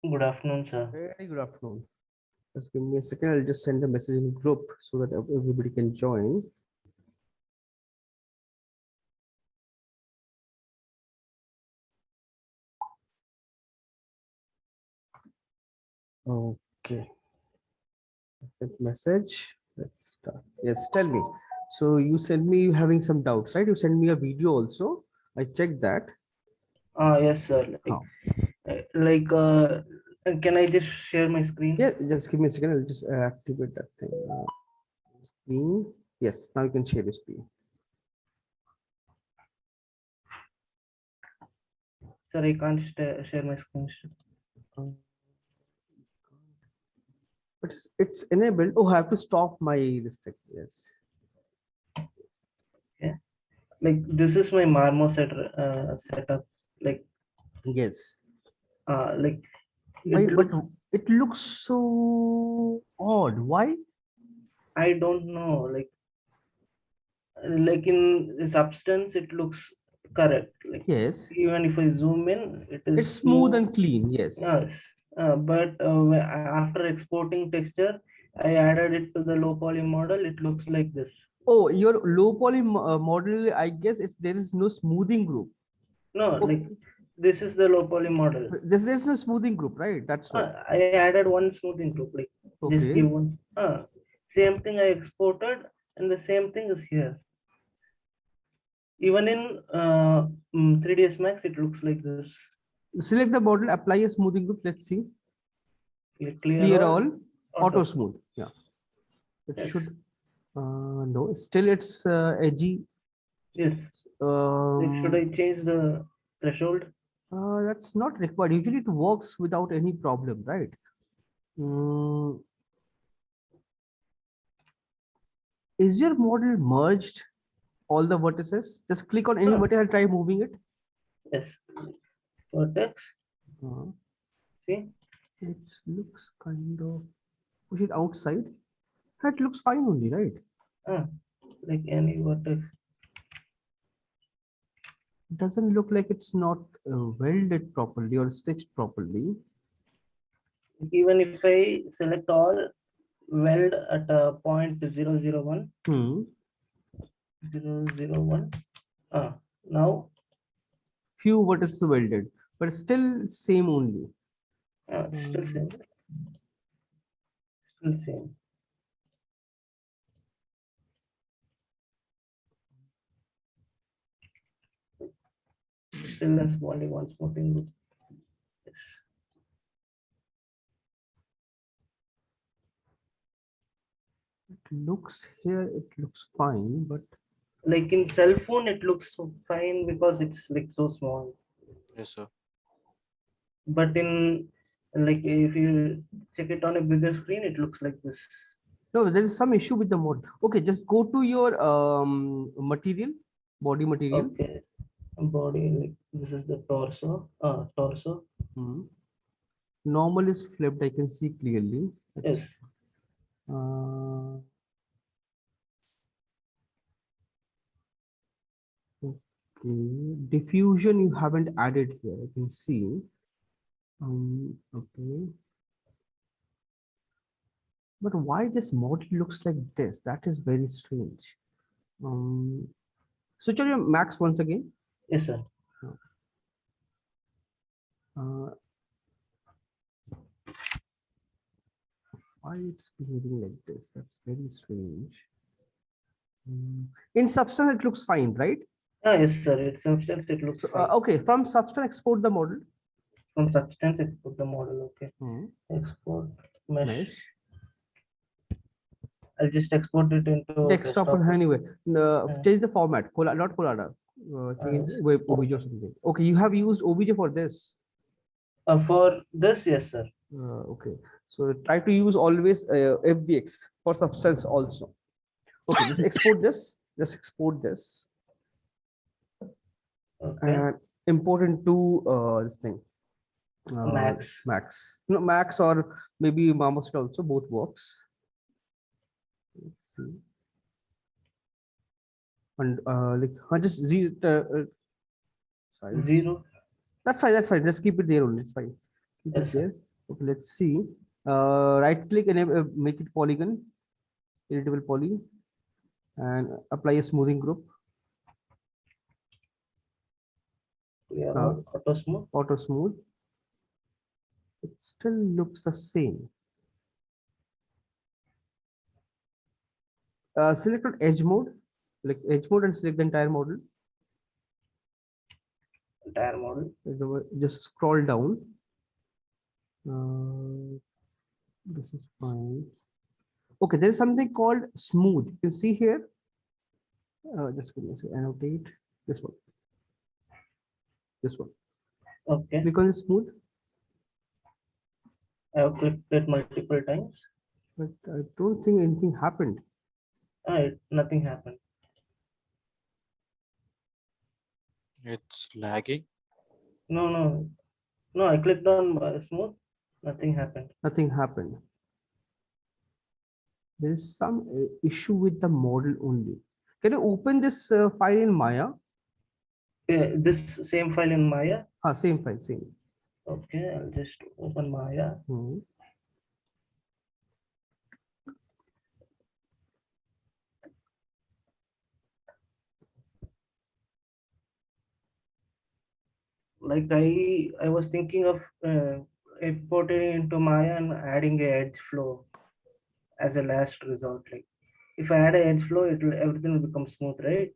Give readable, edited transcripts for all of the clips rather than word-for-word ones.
Good afternoon, sir. Very good afternoon. Just give me a second. I'll just send a message in group so that everybody can join. Okay. Sent message. Let's start. Yes, tell me. So you sent me having some doubts, right? You sent me a video also. I checked that. Yes, sir. How? Can I just share my screen? Yeah, just give me a second. I'll just activate that thing. Screen. Yes, now you can share your screen. Sir, I can't share my screen. Um, but it's enabled. Oh, I have to stop my this thing. Yes. Yeah. Like this is my Marmo setup. Like Yes. like Why? it But looks. it looks so odd. Why? I don't know. Like in the substance, it looks correct. Like Yes. even if I zoom in, it It's is smooth smooth. and clean. Yes. Yes. But after exporting texture, I added it to the low poly model. It looks like this. Oh, your low poly model. I guess it's there is no smoothing group. No, like Okay. this is the low poly model. There's no smoothing group, right? That's why. I added one smoothing group, like just Okay. give one. Same thing I exported, and the same thing is here. Even in 3ds Max, it looks like this. Select the model. Apply a smoothing group. Let's see. Like clear Clear all, all. Auto auto. smooth. Yeah. It Yes, should. No. Still, it's edgy. yes. Like, should I Um. change the threshold? That's not required. Usually, it works without any problem, right? Mm, is your model merged all the vertices? Just click on any Ah, vertex and try moving it. yes. Vertex. Uh, See. it looks kind of push it outside. That looks fine only, right? Ah, like any vertex. It doesn't look like it's not welded properly or stitched properly. Even if I select all, weld at a point 001, Hmm. 001. Now Few vertices welded, but still same only. still Uh, same, still same. Still there's only one smoothing group. Yes. it looks here, it looks fine, but Like in cell phone, it looks so fine because it's like so small. Yes, sir. But in like if you check it on a bigger screen, it looks like this. no, there is some issue with the model. Okay, just go to your material, body material. Okay, body, like this is the torso. Torso. Hmm. Normal is flipped, I can see clearly. Yes. That's uh, okay. Diffusion you haven't added here, I can see. Okay. But why this model looks like this? That is very strange. Um, switch on your Max once again. Yes, sir. Uh, why it's behaving like this? That's very strange. In substance, it looks fine, right? Yes, sir. It's substance. It looks So, fine. okay, from substance, export the model. From substance, export the model. Okay. Hmm. Export mesh. Nice. I'll just export it into Desktop desktop. anyway. Uh, Change the format. Not Collada. Change OBJ or something. Okay, you have used OBJ for this. for this, yes, sir. Okay, so try to use always FBX for substance also. Okay, just export this. Just export this Okay. and import into this thing. Max. Max. No, Max or maybe Marmoset also, both works. Let's see. And like just size. Zero. That's fine. That's fine. Just keep it there only. It's fine. Keep Yes, it sir. there. Okay, let's see. Right click and make it polygon, editable poly, and apply a smoothing group. Yeah, Now auto smooth. auto smooth. It still looks the same. Select on edge mode, like edge mode, and select the entire model. Entire model. Just scroll down. This is fine. Okay, there is something called smooth. You can see here. Just give me a second. Annotate this one. This one. Okay. Click on the smooth. I have clicked it multiple times. But I don't think anything happened. Nothing happened. It's lagging. No. I clicked on smooth. Nothing happened. Nothing happened. There is some issue with the model only. Can you open this file in Maya? This same file in Maya. Same file, same. Okay, I'll just open Maya. Hmm. Like I was thinking of importing into Maya and adding a edge flow as a last result. Like if I add a edge flow, everything will become smooth, right?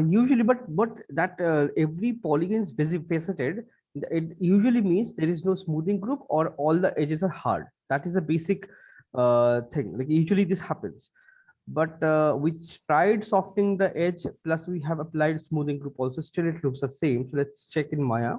Usually, but what that every polygon is faceted, it usually means there is no smoothing group or all the edges are hard. That is a basic thing. Like usually this happens. But we tried softening the edge, plus we have applied smoothing group also. Still, it looks the same. So let's check in Maya.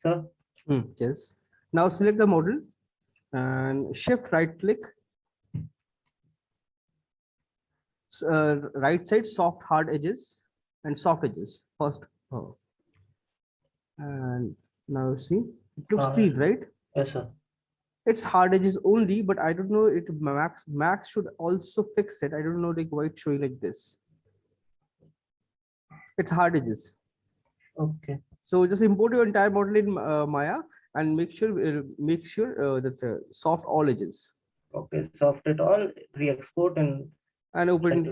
So Yes. Now select the model and shift right click. Right side soft hard edges and soft edges first. Oh. And now see, it looks clean, right? yes, sir. It's hard edges only, but I don't know, it Max should also fix it. I don't know like why it's showing like this. It's hard edges. Okay. So just import your entire model in Maya and make sure that soft all edges Okay. Soft it all, re-export and and open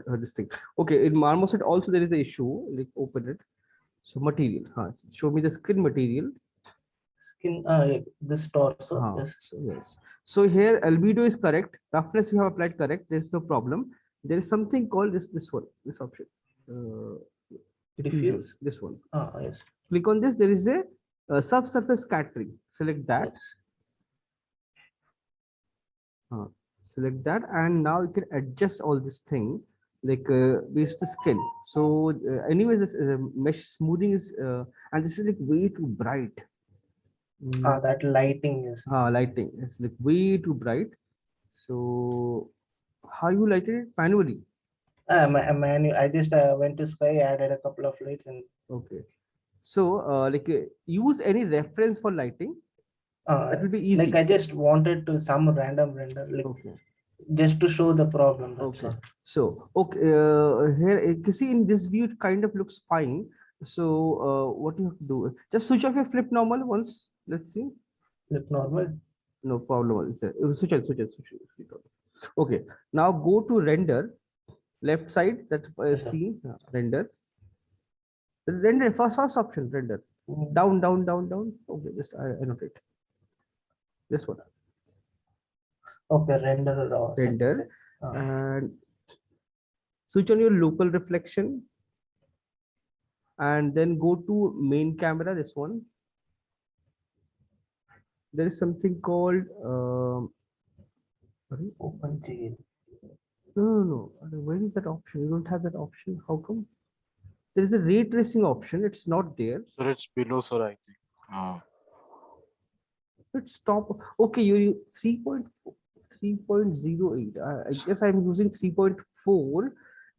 Send this thing. Okay, in Marmoset also there is an issue. Like open it. So material. Show me the skin material. Skin, this torso. Yes. So yes. So here albedo is correct. Roughness you have applied correct. There is no problem. There is something called this one, this option. Uh, diffusion. Diffuse. This one. Yes. Click on this. There is a, subsurface scattering. Select that. Yes. Select that, and now you can adjust all this thing like based the skin. So anyways, this mesh smoothing is and this is like way too bright. That lighting is. Lighting it's like way too bright. So how you lighted it manually? I just went to sky, added a couple of lights, and Okay. So like use any reference for lighting. That will be easy. like I just wanted to some random render, like Okay. just to show the problem. That's Okay. all. So okay, here you can see in this view it kind of looks fine. So what you have to do? Just switch off your flip normal once. Let's see. Look normal. No problem. Switch on, switch on, switch on. Okay. Now go to render. Left side that Yes, sir. see render. Render first option render. Mm. Down, down, down, down. Okay, just I annotate. This one. Okay, render. Render. Uh, And switch on your local reflection and then go to main camera, this one. There is something called sorry? OpenGL. No. Where is that option? You don't have that option. How come? There is a ray tracing option. It's not there. Sir, it's below, sir, I think. Let's stop. Okay, you 3.08. I guess I'm using 3.4.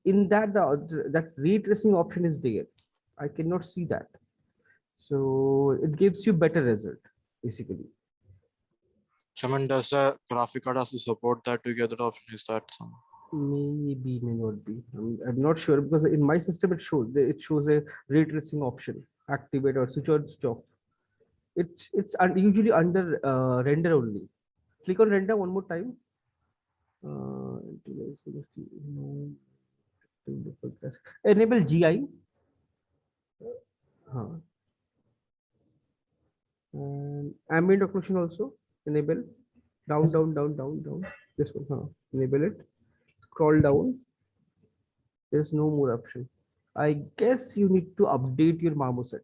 In that that ray tracing option is there. I cannot see that. So it gives you better result basically. Chairman, does the graphic card also support that together option? Is that some? Maybe, may not be. I'm not sure because in my system it shows a ray tracing option, activate or switch on, switch off. It's usually under render only. Click on render one more time. Enable GI. And ambient occlusion also enable. Down, down, down, down, down. This one. Enable it. Scroll down. There's no more option. I guess you need to update your marmoset.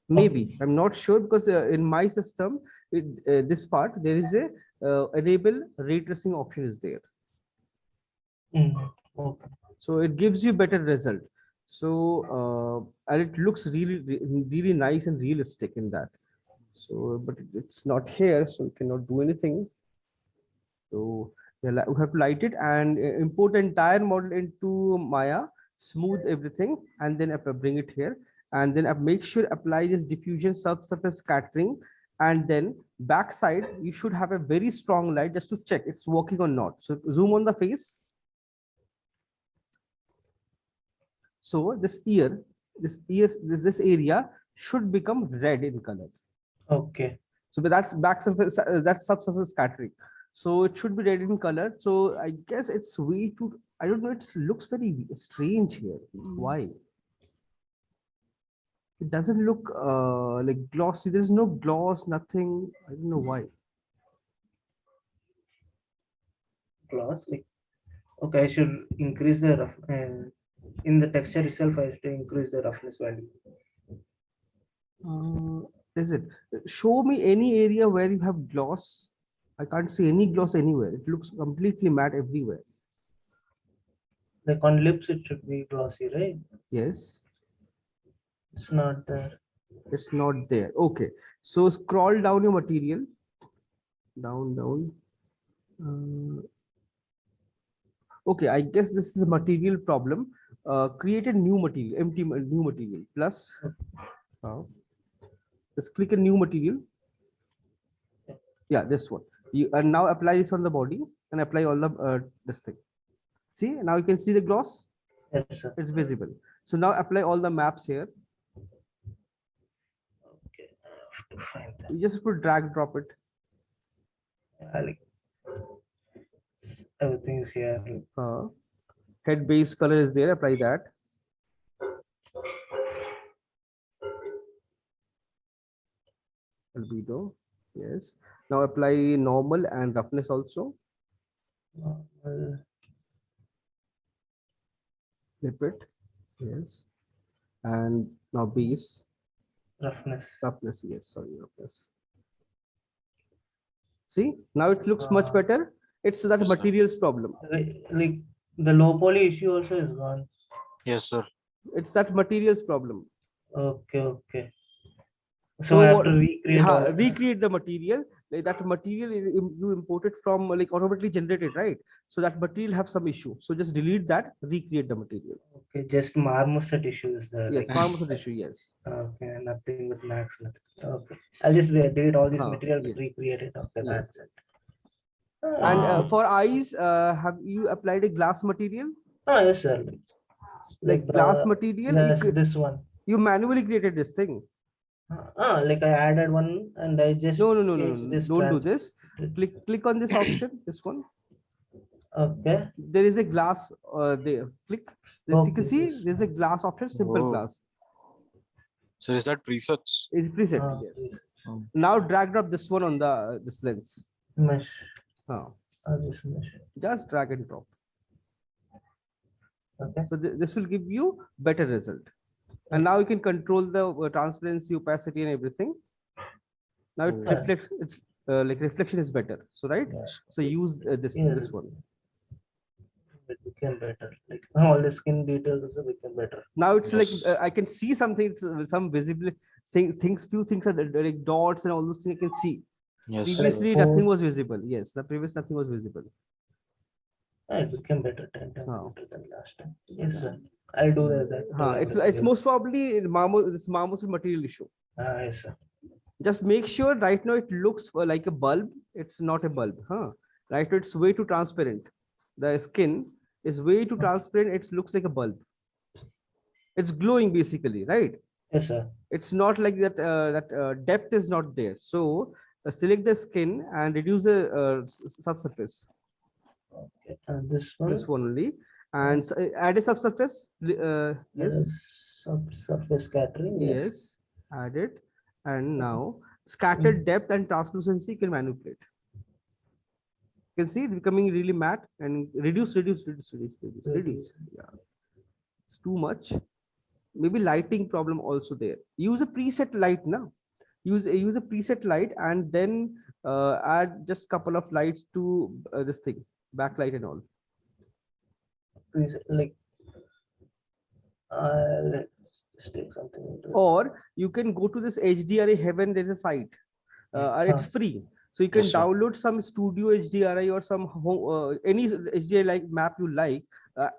Maybe I'm not sure because in my system, this part there is a enable ray tracing option is there. Okay. So it gives you better result. So and it looks really nice and realistic in that. So but it's not here, so you cannot do anything. So we have to light it and import entire model into Maya, smooth everything, and then bring it here. And then make sure apply this diffusion subsurface scattering. And then backside, you should have a very strong light just to check it's working or not. So zoom on the face. So this area should become red in color. Okay. So that's back surface, that's subsurface scattering. So it should be red in color. So I guess it's way too, I don't know, it looks very strange here. Why? It doesn't look like glossy. There's no gloss, nothing. I don't know why. Gloss, like, okay, I should increase the rough, in the texture itself. I should increase the roughness value. Is it? Show me any area where you have gloss. I can't see any gloss anywhere. It looks completely matte everywhere. Like on lips, it should be glossy, right? Yes. It's not there. It's not there. Okay. So scroll down your material. Down. Okay, I guess this is a material problem. Create a new material, empty new material. Plus, just click a new material. Yeah, this one. You and now apply this on the body and apply all the this thing. See, now you can see the gloss. Yes, sir. It's visible. So now apply all the maps here. Okay, I have to find that. You just put drag, drop it. Like everything is here. Head base color is there. Apply that. albedo. Yes. Now apply normal and roughness also. Normal, Flip it. Yes. And now base. roughness. Roughness. Yes. Sorry, roughness. See, now it looks much Uh, better. It's that Yes, sir. materials problem. like the low poly issue also is gone. Yes, sir. It's that materials problem. Okay, okay. So So I have what? to recreate all of that. Recreate the material. Like that material you imported from like automatically generated, right? So that material have some issue. So just delete that. Recreate the material. Okay, just marmoset issue is there. Yes, Like, marmoset issue. Yes. okay, nothing with Max. Nothing. Okay, I'll just delete all this material, Yes. recreate it. Okay, Yes. that's it. And Uh, for eyes, have you applied a glass material? Oh, yes, sir. Like the glass material, yes, this one. you manually created this thing. Like I added one and I just No, no, no, no, changed no. this Don't do this. transparent. Click on this option. This one. Okay. There is a glass there. Click. This you can Okay, see. yes. There's a glass option. Simple Oh. glass. So is that presets? It's preset. Yes. Yes. Now drag drop this one on the this lens. Mesh. Uh, This mesh. just drag and drop. Okay. So this will give you better result. And now you can control the transparency, opacity, and everything. Now it Oh. reflects. It's like reflection is better. So right. Yeah. So use this Yes. this one. It became better. Like all the skin details also became better. Now it's like Yes. I can see something, some visible things, few things are like dots and all those things I can see. Yes, sir. Previously, Like nothing pores. was visible. Yes, the previous nothing was visible. It became better 10 times Oh. better than last time. Yes, sir. I'll do that. It's most probably this marmoset material issue. Yes, sir. Just make sure right now it looks like a bulb. It's not a bulb. Right now it's way too transparent. The skin is way too transparent. It looks like a bulb. It's glowing basically, right? Yes, sir. It's not like that. Depth is not there. So select the skin and reduce the subsurface. Okay. And this one. This one only, and add a subsurface. Yes, Surface scattering. yes, add it, and now scattered depth and translucency can manipulate. You can see it becoming really matte and reduce. Yeah, it's too much. Maybe lighting problem also there. Use a preset light now. Use a preset light and then add just couple of lights to this thing, backlight and all. Please, like let's take something into it. Or you can go to this HDRI Heaven. There's a site. It's free. So you can Yes, sir. download some studio HDRI or some any HDRI like map you like,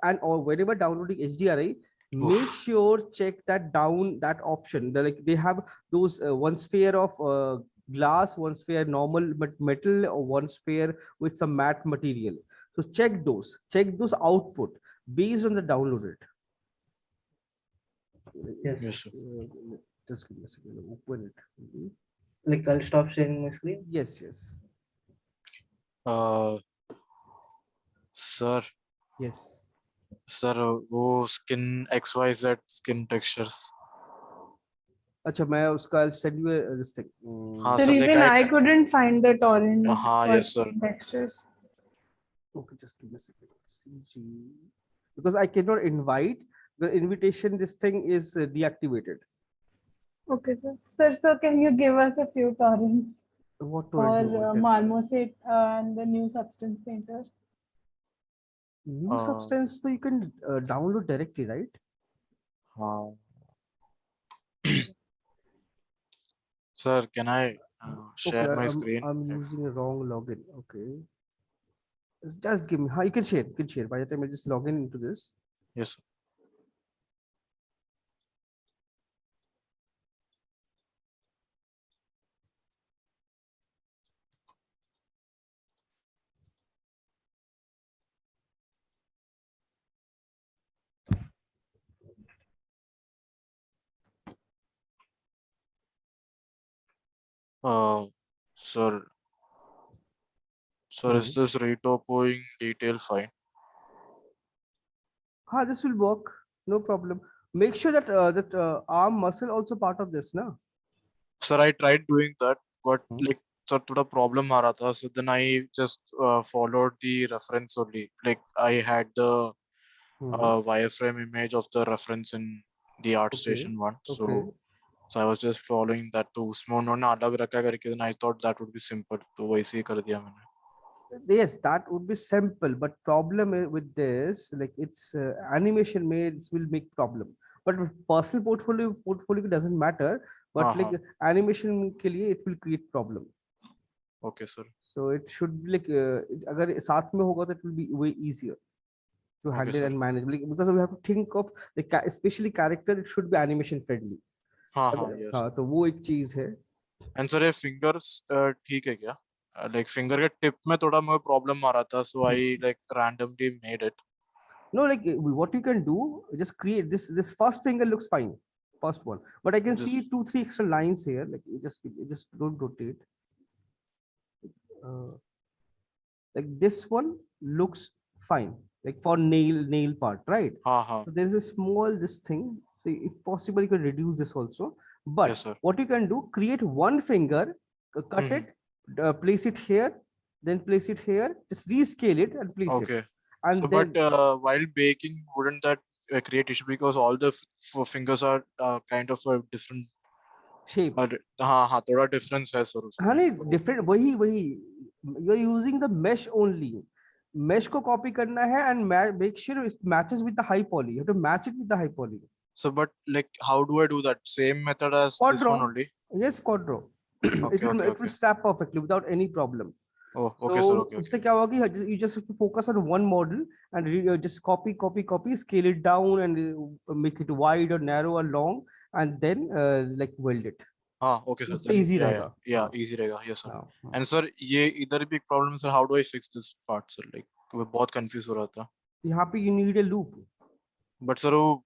and or whenever downloading HDRI, make sure check that down that option. They have those one sphere of glass, one sphere normal metal, or one sphere with some matte material. So check those output based on the downloaded. Yes. Yes, sir. Just give me a second. Open it. Like I'll stop sharing my screen. Yes, yes, Sir, yes. sir, वो skin XYZ skin textures. अच्छा मैं उसका I'll send you this thing. हाँ, The sir, like reason I couldn't find the torrent हाँ, for yes, sir. textures. Okay, just give me a second. CG. Because I cannot invite the invitation. This thing is deactivated. Okay, sir. So can you give us a few torrents What for torrent you wanted? Marmoset and the new Substance Painter? New substance, so you can download directly, right? हाँ. Sir, can I share Okay, my screen? I'm using a wrong login. Okay. Just give me. You can share. You can share. By the time I just log in into this. Yes, sir. Sir, is this retopoing detail fine? This will work. No problem. Make sure that arm muscle also part of this, na? Sir, I tried doing that, but Hmm. like sir, थोड़ा problem आ रहा था. So then I just followed the reference only. Like I had the wireframe image of the reference in the Okay. ArtStation one. Okay. So I was just following that. तो उसमें उन्होंने अलग रखा करके, then I thought that would be simple. तो वैसे ही कर दिया मैंने. Yes, that would be simple, but problem with this, like it's animation made, this will make problem. But with personal portfolio doesn't matter, but हाँ like हाँ. animation के लिए it will create problem. Okay sir. So it should be like अगर साथ में होगा तो it will be way easier to Okay handle sir. and manage. Like, because we have to think of the especially character, it should be animation friendly. हाँ So हाँ yes. हाँ तो वो एक चीज है. एंड सर ये फिंगर्स ठीक है क्या? लाइक फिंगर के टिप में थोड़ा मुझे प्रॉब्लम आ रहा था, so I like randomly made it. No, like what you can do, just create this first finger looks fine, first one, but I can see Just 2 3 extra lines here, like you just don't rotate. uh, like this one looks fine, like for nail part, right? हाँ हाँ. So there's a small this thing, so if possible you can reduce this also, but Yes sir. what you can do, create one finger, cut Mhm. it, place it here, then place it here, just rescale it and place it, Okay. and So then but while baking, wouldn't that create issue because all the fingers are kind of a different. shape. हाँ हाँ, थोड़ा difference है sir हाँ उसमें. नहीं, तो different वही वही, you are using the mesh only, mesh को कॉपी करना है and make sure it matches with the high poly, you have to match it with the high poly. so but like how do I do that? Same method as this Quadro, one only? yes, Quadro. Okay okay It will okay. snap perfectly without any problem. Oh So okay sir. Okay उससे okay. क्या होगा कि you just have to focus on one model and just copy, scale it down and make it wide or narrow or long, and then like weld it. हाँ okay sir. उससे Then easy yeah रहेगा. yeah हाँ, easy रहेगा. Yes sir. हाँ, हाँ. And sir ये इधर भी एक problem sir, how do I fix this part sir? Like मैं बहुत confused हो रहा था. यहाँ पे you need a loop. But sir वो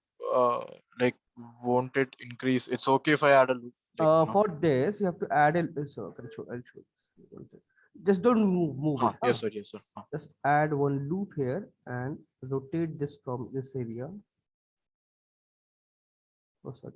like won't it increase? It's okay if I add a loop, like no. For this, you have to add a. So I'll show this. One second. Just don't move it. हाँ yes sir yes sir. हाँ. Just add one loop here and rotate this from this area. Oh, sorry.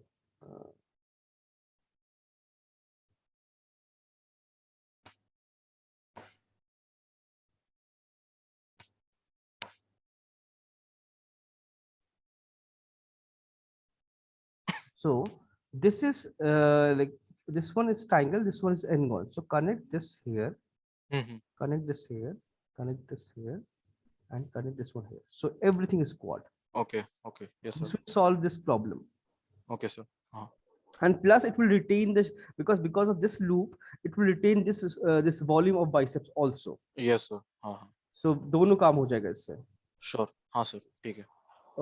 So this is like this one is triangle, this one is n-gon. So connect this here, Mhm. connect this here, connect this here, and connect this one here. So everything is quad. Okay okay yes sir. This will solve this problem. Okay sir. हाँ. And plus it will retain this, because of this loop it will retain this volume of biceps also. Yes sir. हाँ हाँ. So दोनों काम हो जाएगा इससे. Sure. हाँ sir. ठीक है.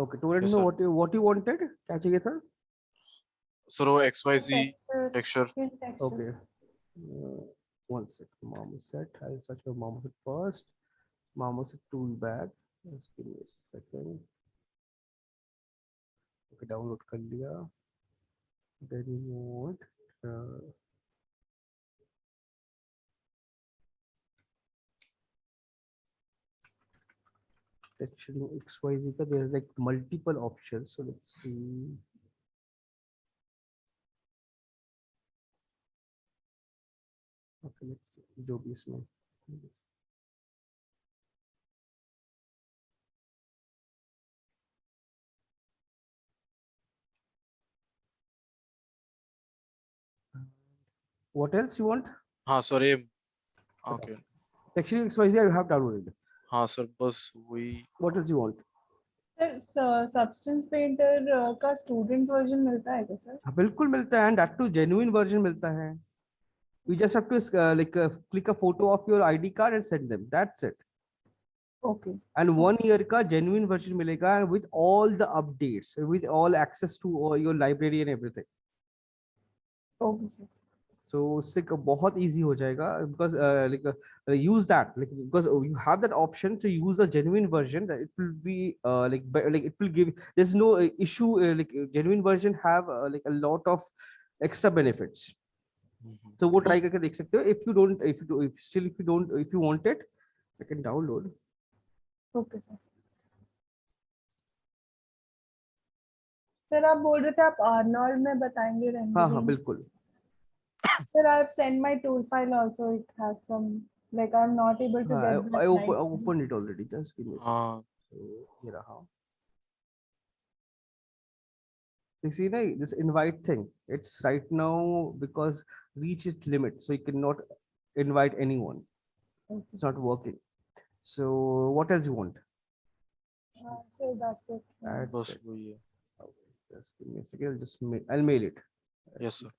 Okay, to let me Yes, know sir. what you wanted, क्या चाहिए था? So वो XYZ Textures, texture. skin textures. Okay, one sec. Marmoset, I'll search for Marmoset first. Marmoset tool bag, just give me a second. Okay, download कर लिया. Then you want texture XYZ का, there's like multiple options, so let's see. Okay, let's see जो भी इसमें. What else you want? हाँ sir ये. Okay. Texture XYZ I have downloaded. हाँ sir बस वही. What else you want? Sir substance painter का स्टूडेंट वर्जन मिलता है क्या सर? हाँ, बिल्कुल मिलता है, and that too genuine version मिलता है. You just have to click a photo of your ID card and send them. That's it. Okay. And 1 year का genuine version मिलेगा with all the updates, with all access to your library and everything. Okay sir. So उससे बहुत easy हो जाएगा, because use that, like because you have that option to use a genuine version, that it will be like it will give, there's no issue, like genuine version have like a lot of extra benefits. Mhm. So वो try करके देख सकते हो. If you want it, I can download. Okay sir. Sir आप बोल रहे थे आप आर्नोल्ड में बताएंगे हाँ हाँ रेंडरिंग. बिल्कुल. Sir, I've sent my tool file also. It has some, like, I'm not able to I, get that I line. opened it already. Just give me a second. हाँ So here how. You see, right, this invite thing. It's right now because reach is limit, so you cannot invite anyone. Okay, It's not sir. working. So what else you want? So that's it. That's बस it. वही है. Okay, just give me a second. I'll mail it. Yes sir.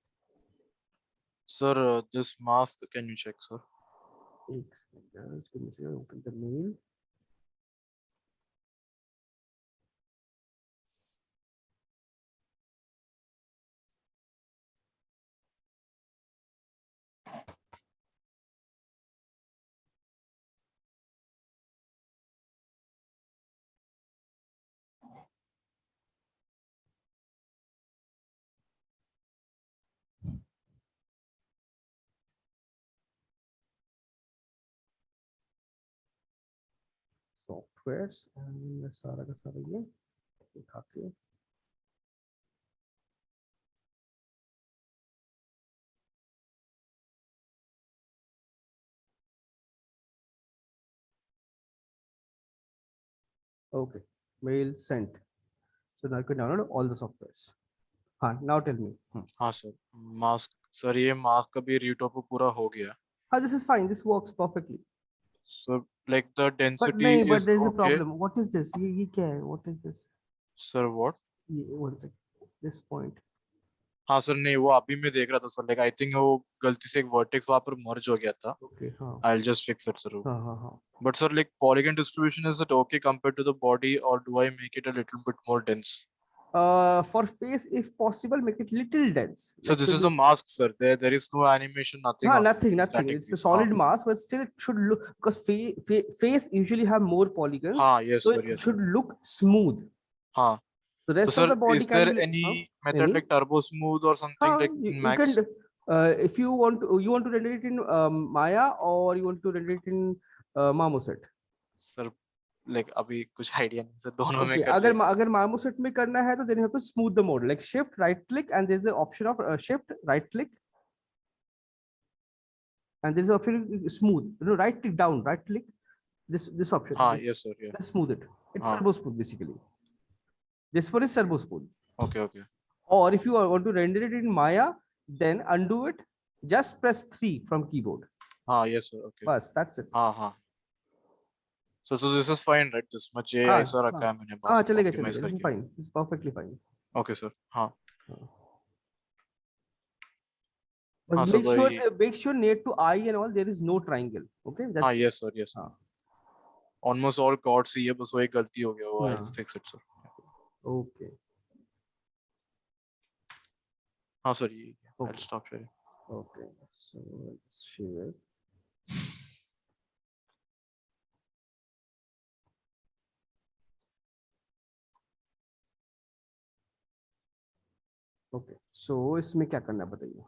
Sir, this mask, can you check, sir? एक second, just give me a second. Open the mail. Softwares and सारा का सारा ये उठा के okay, mail sent. So now you can download all the softwares. Now tell me. हाँ sir. Mask, sir, ये mask का भी retop पूरा हो गया. This is fine. This works perfectly. So like the But density no, but is there is a okay. problem. What is this? ये क्या है? What is this? Sir, what? One second. This point. हाँ sir, नहीं वो अभी मैं देख रहा था सर. Like I think वो गलती से एक vertex वहाँ पर merge हो गया था. Okay. हाँ. I'll just fix it, sir. हाँ. But sir, like polygon distribution, is it okay compared to the body, or do I make it a little bit more dense? For face, if possible, make it little dense. So this is a mask, sir. There is no animation, nothing. on Nothing. static It's a face. solid mask, but still it should look because face usually have more polygons. हाँ, yes So sir, it yes should sir. look smooth. हाँ. The So rest sir, of the body is can there be any method any? like turbo smooth or something like in you Max? can if you want to render it in Maya or you want to render it in Marmoset. Sir, like अभी कुछ idea नहीं sir. दोनों में Okay, कर लेंगे. अगर Marmoset में करना है तो then you have to smooth the model, like shift right click and there's the option of shift right click and there's the option smooth. No, right click down, right click this option. हाँ, yes sir, yeah. Let's smooth it. It's हाँ. turbo smooth basically. This one is turbo smooth. Okay. Or if you want to render it in Maya, then undo it. Just press 3 from keyboard. हाँ, yes sir, okay. Bas, that's it. हाँ. So this is fine, right? This much ये ऐसा रखा है मैंने mask चलेगा optimize this is करके. fine. This is perfectly fine. Okay sir. हाँ. But हाँ, so make sure near to eye and all there is no triangle. Okay, that's हाँ, yes sir, yes sir. Almost all chords ही है, बस वो एक गलती हो गया वो. I'll fix it sir. okay. हाँ sir, ये I'll Okay. stop sharing. Okay, so let's share. Okay, so इसमें क्या करना है बताइए.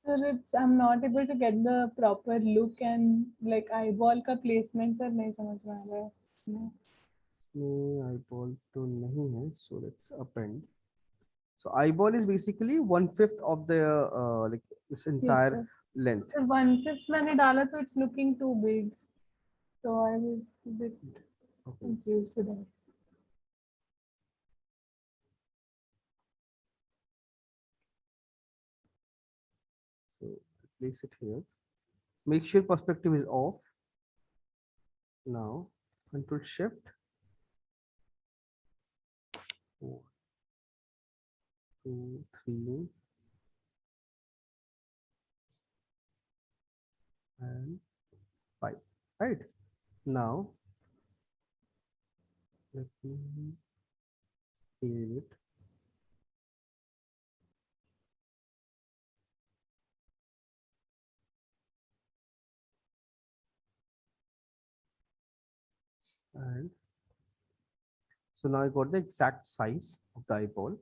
Sir, I'm not able to get the proper look and like eyeball का placement sir नहीं समझ में आ रहा है. इसमें eyeball तो नहीं है, so let's append. So eyeball is basically 1/5 of the like this entire length. Sir, 1/5 मैंने डाला तो it's looking too big. So I was a bit confused with that. So place it here. Make sure perspective is off. Now Control Shift. 4, 2, 3, and 5. Right now, let me scale it. And so now I got the exact size of the eyeball.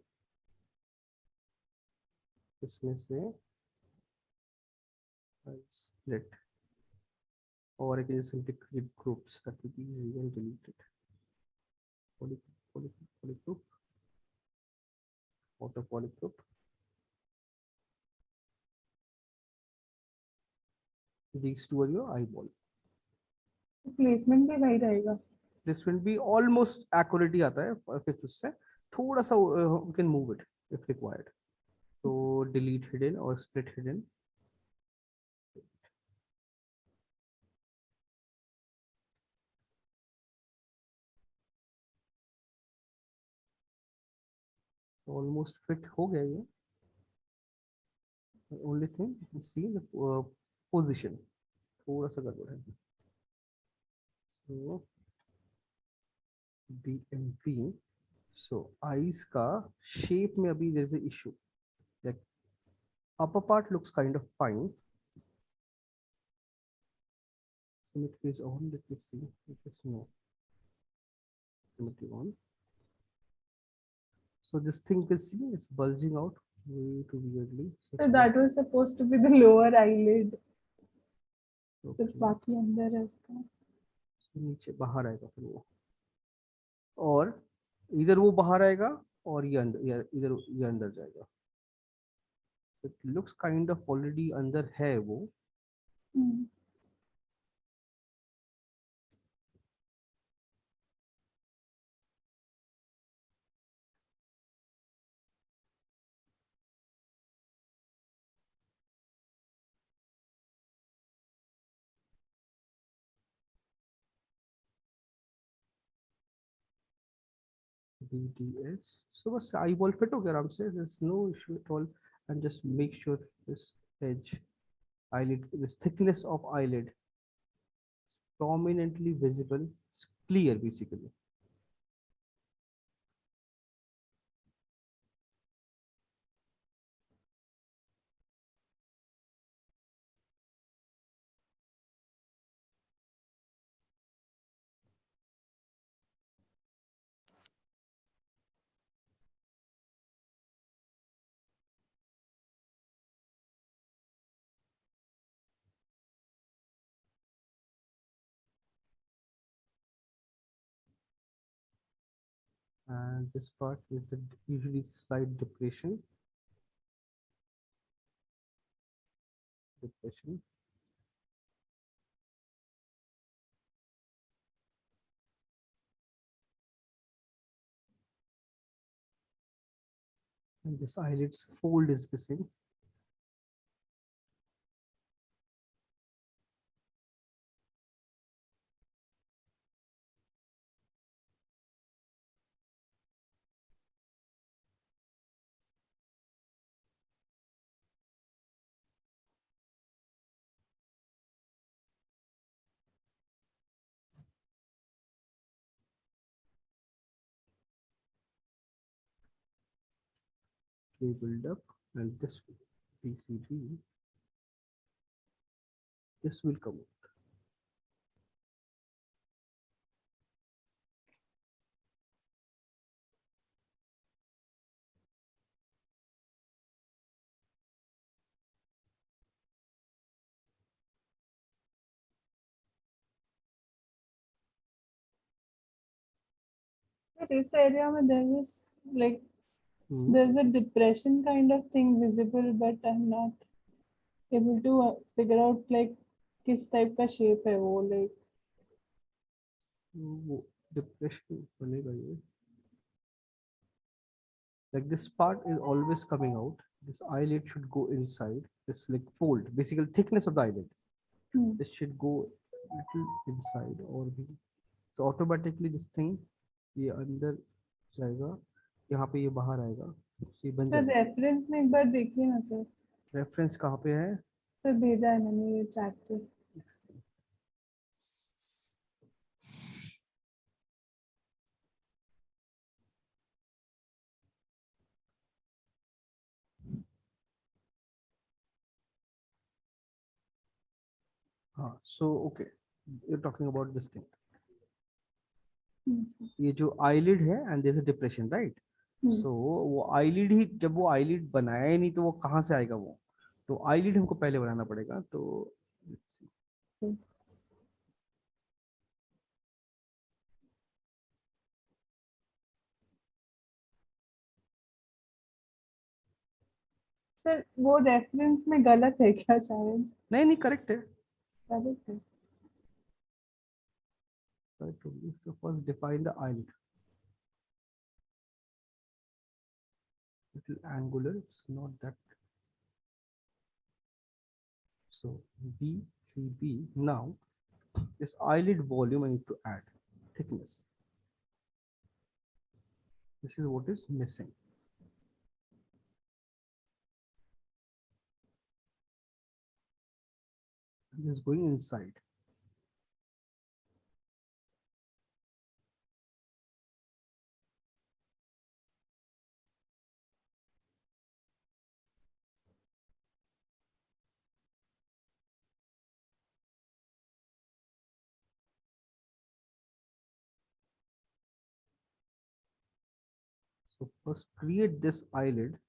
इसमें से I'll split, or I can just simply create groups. That will be easy and delete it. Polygroup, auto polygroup. These two are your eyeball. Placement भी वही रहेगा. Placement भी almost accurate ही आता है, फिर उससे थोड़ा सा we can move it if required. So delete hidden or split hidden. Almost fit हो गया ये. The only thing you can see the position थोड़ा सा गड़बड़ है. So BMP. So eyes का shape में अभी there is an issue. Like upper part looks kind of fine. Symmetry is on. Let me see. It is no. Symmetry on. So this thing you can see is bulging out way too weirdly. So that was supposed to be the lower eyelid. सिर्फ Okay. बाकी अंदर है इसका. So नीचे बाहर आएगा फिर वो, और इधर वो बाहर आएगा और ये अंदर, या इधर ये अंदर जाएगा. It looks kind of already अंदर है वो. BDS. So बस eyeball fit हो गया आराम से. There's no issue at all. And just make sure this edge, eyelid, this thickness of eyelid prominently visible. It's clear basically. And this part is usually slight depression. Depression. And this eyelid's fold is missing. Build up, and this PCB, this will come out. But this area में there is like there's a depression kind of thing visible, but I'm not able to figure out like किस type का shape है वो like. वो depression बनेगा ये. Like this part is always coming out. This eyelid should go inside. This like fold, basically thickness of the eyelid. This should go little inside or be. So automatically this thing ये अंदर जाएगा, यहाँ पे ये बाहर आएगा. ये बन सर जाएगा. रेफरेंस में एक बार देखिए ना सर. रेफरेंस कहाँ पे है? सर भेजा है मैंने ये चैट पे. हाँ. So okay, you're talking about this thing. ये जो eyelid है and there's a depression, right? So वो eyelid ही, जब वो eyelid बनाया ही नहीं तो वो कहाँ से आएगा वो? तो eyelid हमको पहले बनाना पड़ेगा. तो let's see. सर वो रेफरेंस में गलत है क्या शायद? नहीं करेक्ट है. Correct है. I told you. So first define the eyelid. Little angular, it's not that. So BCB. Now this eyelid volume I need to add thickness. This is what is missing. This is going inside. So first create this eyelid.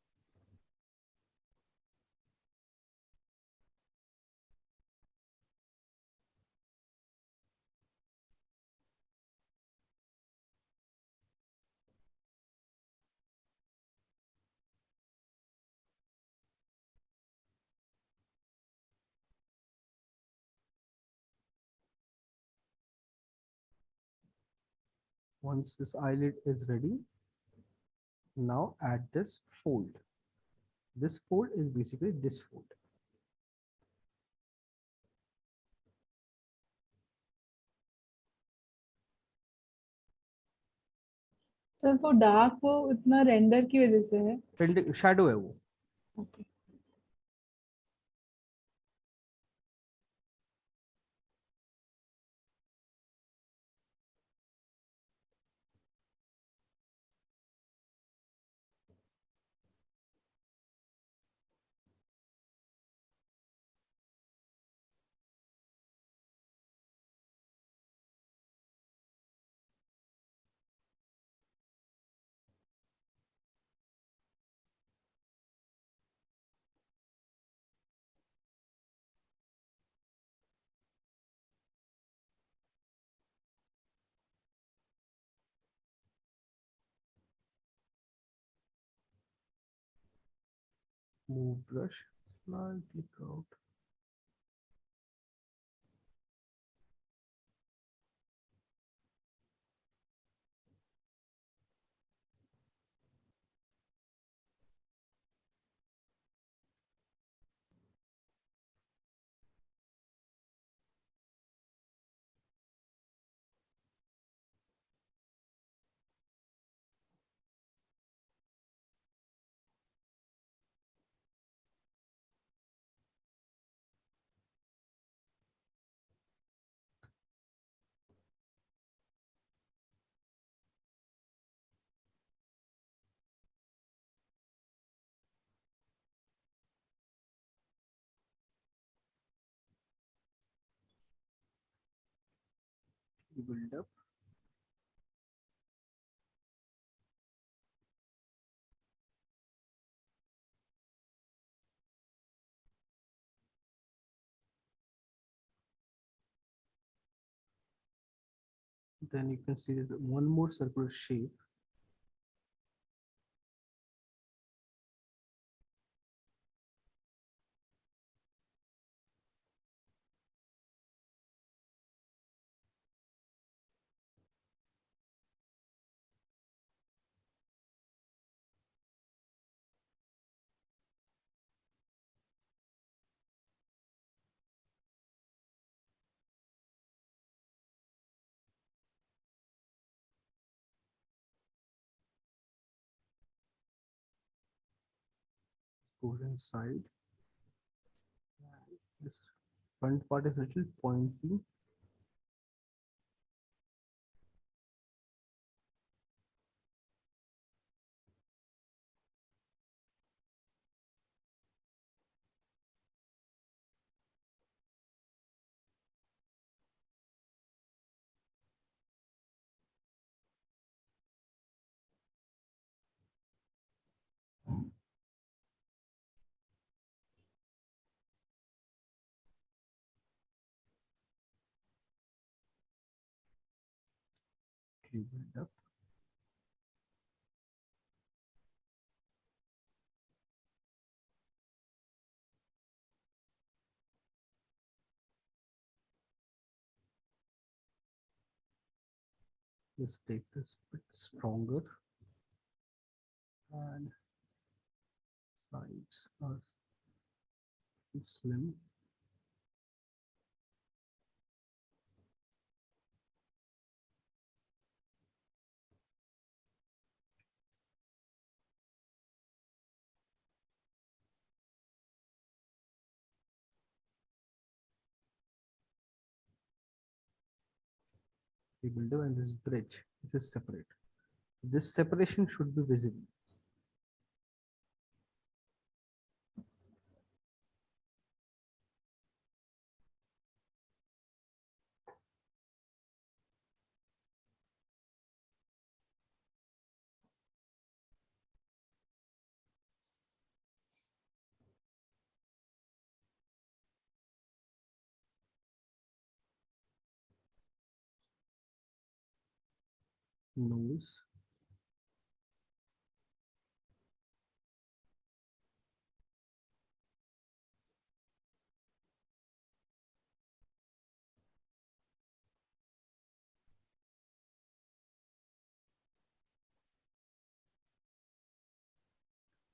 Once this eyelid is ready, now add this fold. This fold is basically this fold. Sir वो dark वो इतना render की वजह से है. Shadow है वो. Okay. Move brush slightly out. Build up. Then you can see there's one more circular shape. Goes inside. This front part is a little pointy. Okay, build up. Let's take this bit stronger, and sides are slim. The window and this bridge, this is separate. This separation should be visible. Nose.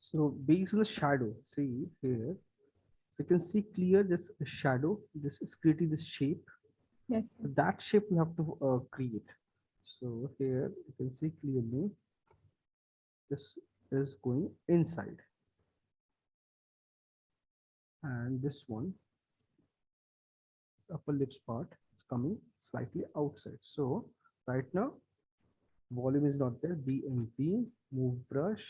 So based on the shadow, see here, so you can see clear this shadow, this is creating this shape. Yes. So that shape we have to create. So here you can see clearly this is going inside, and this one, upper lips part, is coming slightly outside. So right now volume is not there. BMP, move brush,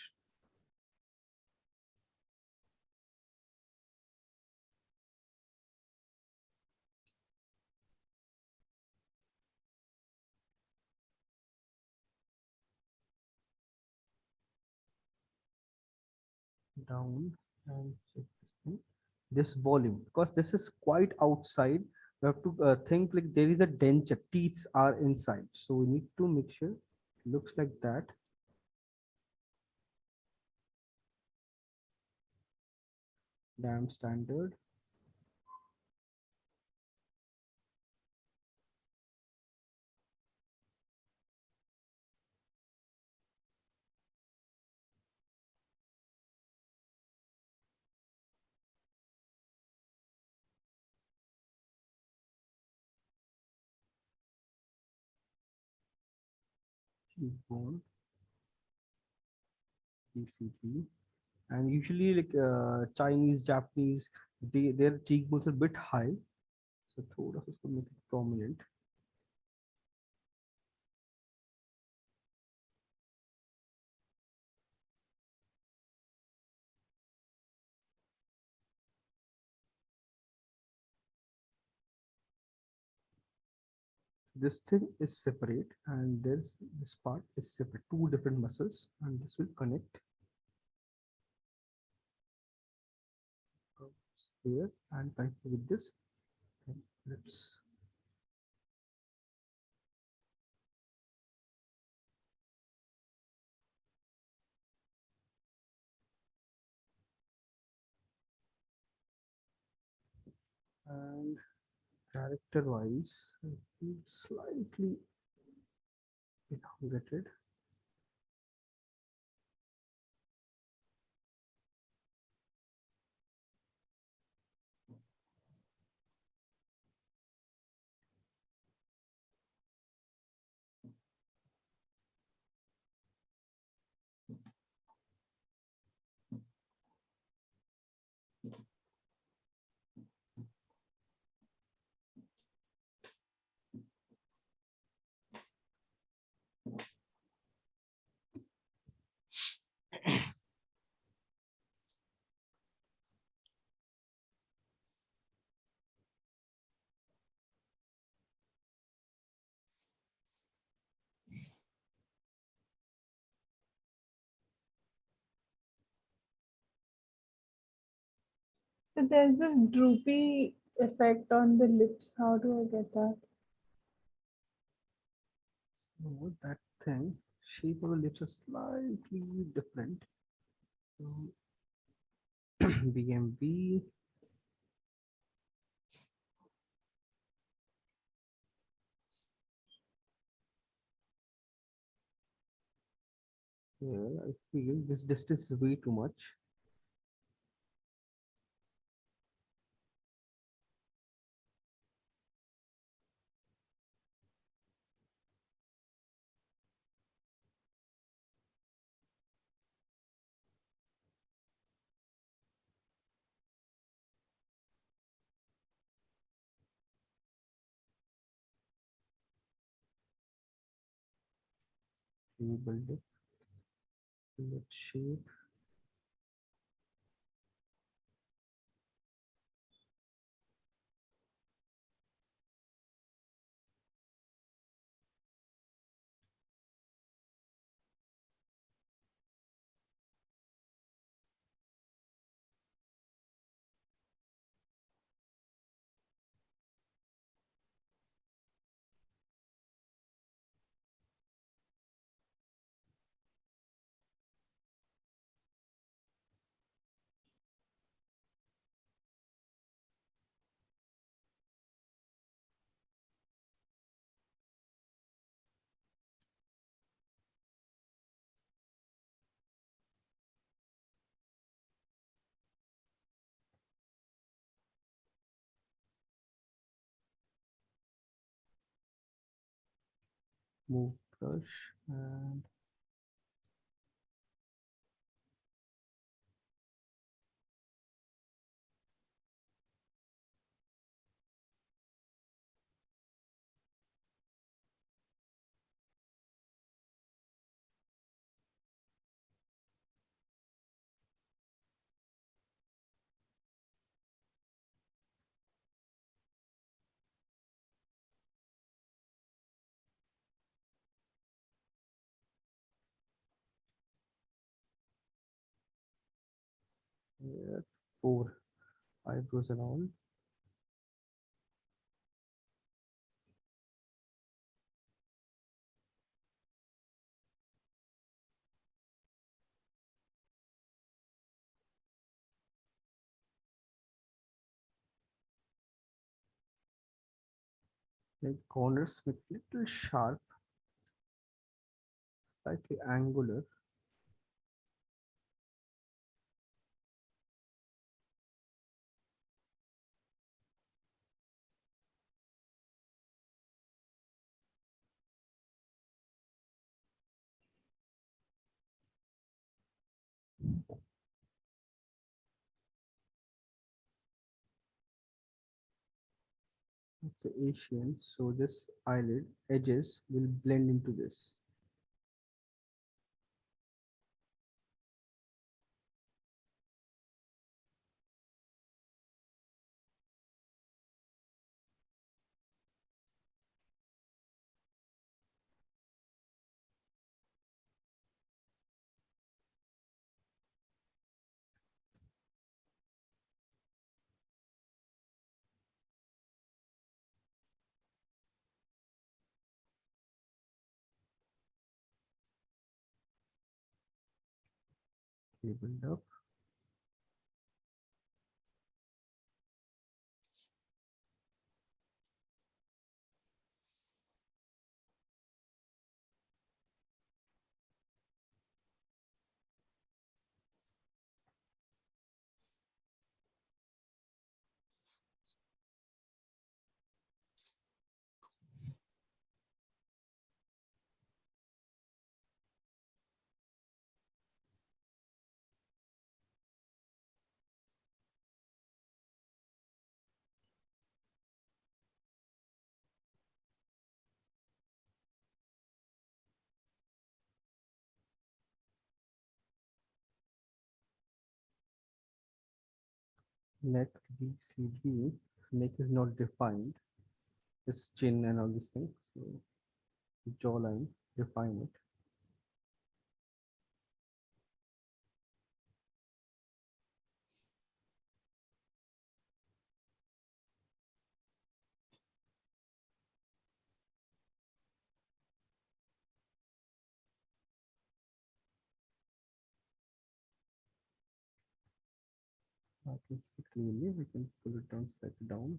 down, and check this thing. This volume, because this is quite outside, we have to think like there is a denture, teeth are inside, so we need to make sure it looks like that. Damn standard. Cheekbone, PCP, and usually like Chinese, Japanese, their cheekbones are a bit high, so थोड़ा सा उसको make it prominent. This thing is separate, and this part is separate, two different muscles, and this will connect here and connect with this. And let's and character wise, slightly elongated. So there's this droopy effect on the lips. How do I get that? So that thing, shape of the lips is slightly different. So BMB, I feel this distance is way too much. Rebuild it. Let's shape. Move brush and yeah, 4 eyebrows around. Like corners with little sharp, slightly angular. It's Asian, so this eyelid edges will blend into this. Okay, build up. Neck BCB. Neck is not defined. This chin and all these things. So jawline, define it. I can see clearly. We can pull it down, slightly down.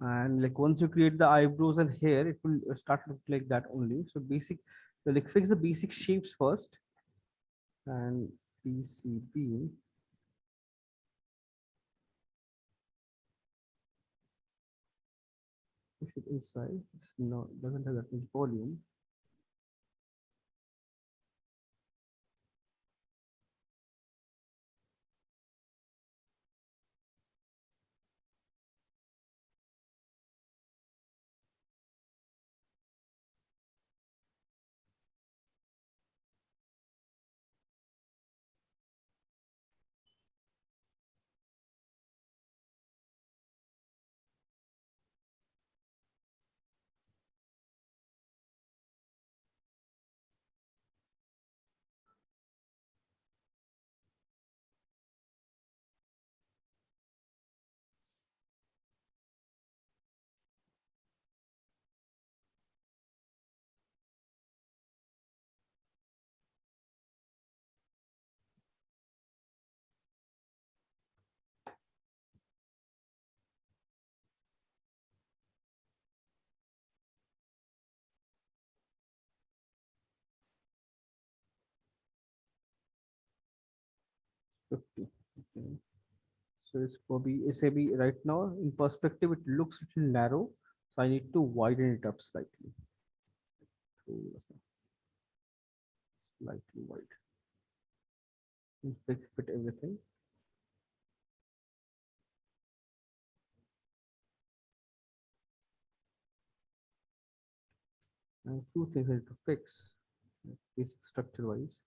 And like once you create the eyebrows and hair, it will start look like that only. So basic, so like fix the basic shapes first, and PCB, push it inside. It's not, doesn't have that much volume. $50. Okay. So it's a right now in perspective, it looks a little narrow. So I need to widen it up slightly. So slightly wide. And fit everything. And two things I need to fix, basic structure wise.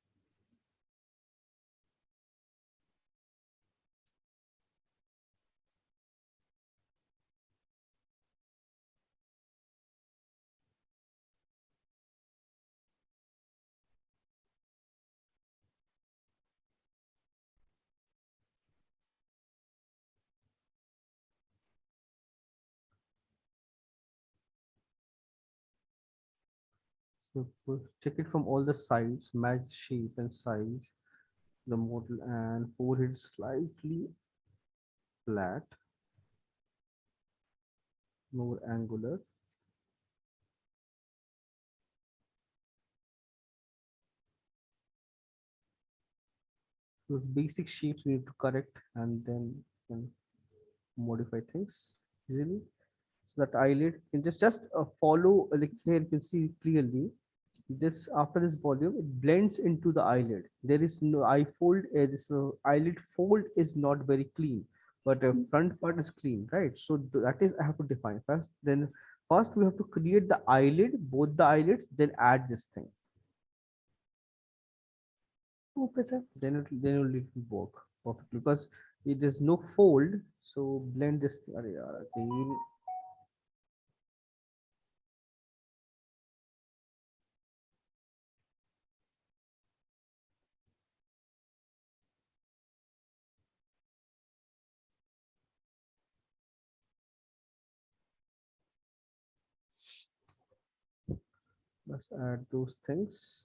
So check it from all the sides, match shape and size, the model, and forehead slightly flat, more angular. Those basic shapes we need to correct, and then can modify things easily. So that eyelid can just follow, like here you can see clearly this, after this volume it blends into the eyelid. There is no eye fold, this eyelid fold is not very clean, but front part is clean, right? So that is I have to define first. Then first we have to create the eyelid, both the eyelids, then add this thing. Okay, sir. Then only it will work perfectly because it is no fold. So blend this area again. Let's add those things.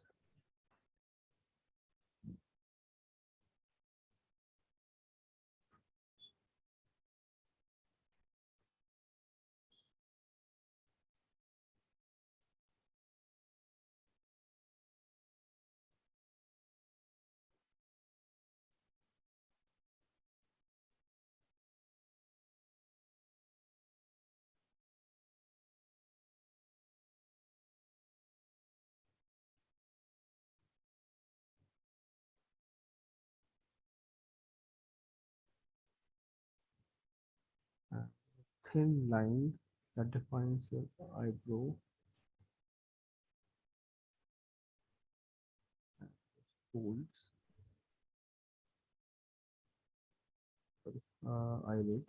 A thin line that defines your eyebrow, folds, eyelid.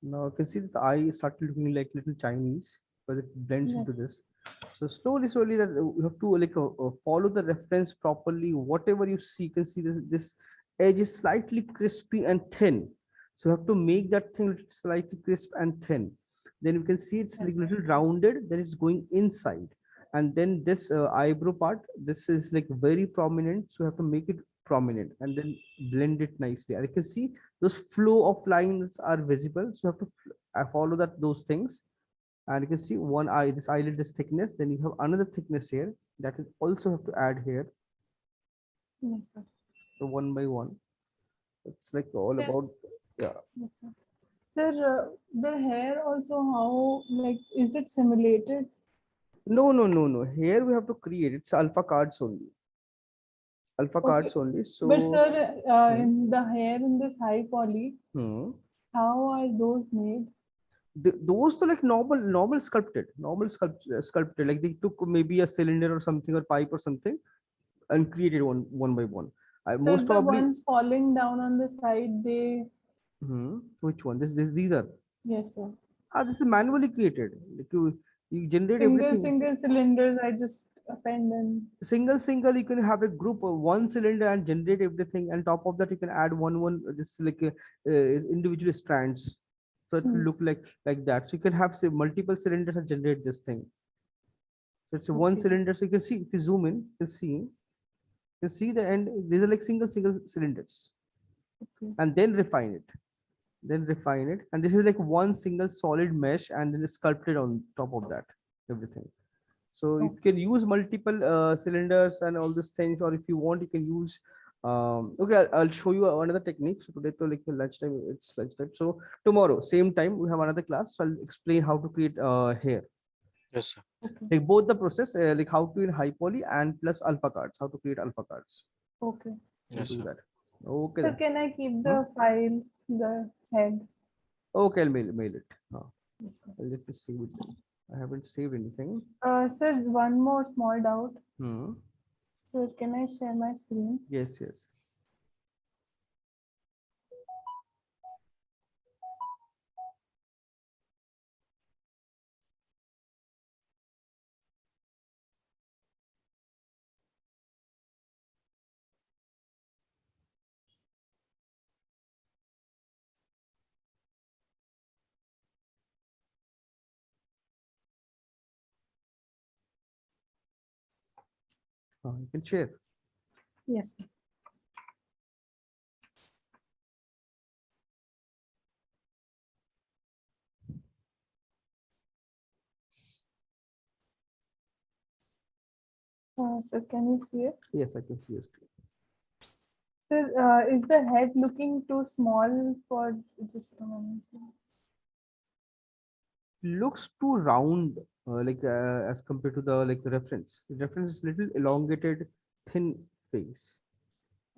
Now you can see this eye started looking like little Chinese because it blends into Yes. this. So slowly that you have to like follow the reference properly. Whatever you see, you can see this edge is slightly crispy and thin. So you have to make that thing slightly crisp and thin. Then you can see it's like Yes. little rounded. Then it's going inside, and then this eyebrow part, this is like very prominent. So you have to make it prominent and then blend it nicely. And you can see those flow of lines are visible. So you have to follow that those things. And you can see one eye, this eyelid is thickness. Then you have another thickness here that is also have to add here. Yes, sir. So one by one, it's like all Yeah. about, yeah. Yes, sir. Sir, the hair also, how, like, is it simulated? No. Here we have to create, it's alpha cards only. Alpha Okay. cards only. So But sir, in the hair in this high poly, hmm, how are those made? those are like normal sculpted. Like they took maybe a cylinder or something or pipe or something and created one by one. I Sir, most the probably. ones falling down on the side, they, Which one? These are. yes, sir. This is manually created. Like you generate Single everything. cylinders, I just append and Single, you can have a group of one cylinder and generate everything. And top of that, you can add one just like individual strands. So it will look like that. So you can have say multiple cylinders and generate this thing. So it's a one Okay. cylinder. So you can see if you zoom in, you can see the end. These are like single cylinders, Okay. and then refine it. And this is like one single solid mesh, and then sculpted on top of that everything. So you can use multiple cylinders and all these things, or if you want, you can use. Okay, I'll show you another technique. So today, like lunchtime, it's lunchtime. So tomorrow, same time, we have another class. So I'll explain how to create hair. Yes, sir. Like both the process, like how to in high poly and plus alpha cards, how to create alpha cards. Okay. We'll Yes, do sir. that. Okay. Sir, Then. can I keep the file, the head? Okay, I'll mail it. Yes, sir. Let me save it. I haven't saved anything. Sir, one more small doubt. Hmm. Sir, can I share my screen? Yes. You can share. Yes, sir. Sir, can you see it? Yes, I can see your screen. Sir, is the head looking too small for just a moment? Sir? Looks too round, like as compared to the reference. The reference is little elongated, thin face.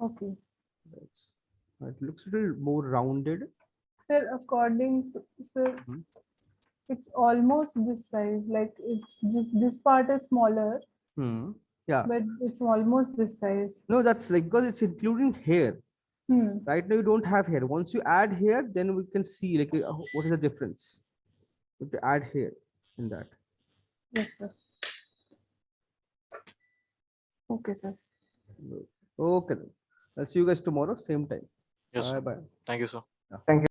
Okay. It looks a little more rounded. Sir, according to, sir, it's almost this size. Like it's just this part is smaller, Yeah. but it's almost this size. No, that's like because it's including hair. Hmm. Right now you don't have hair. Once you add hair, then we can see like what is the difference. You have to add hair in that. Yes, sir. Okay, sir. Okay then. I'll see you guys tomorrow, same time. Yes, sir. Bye. Thank you, sir. Thank you.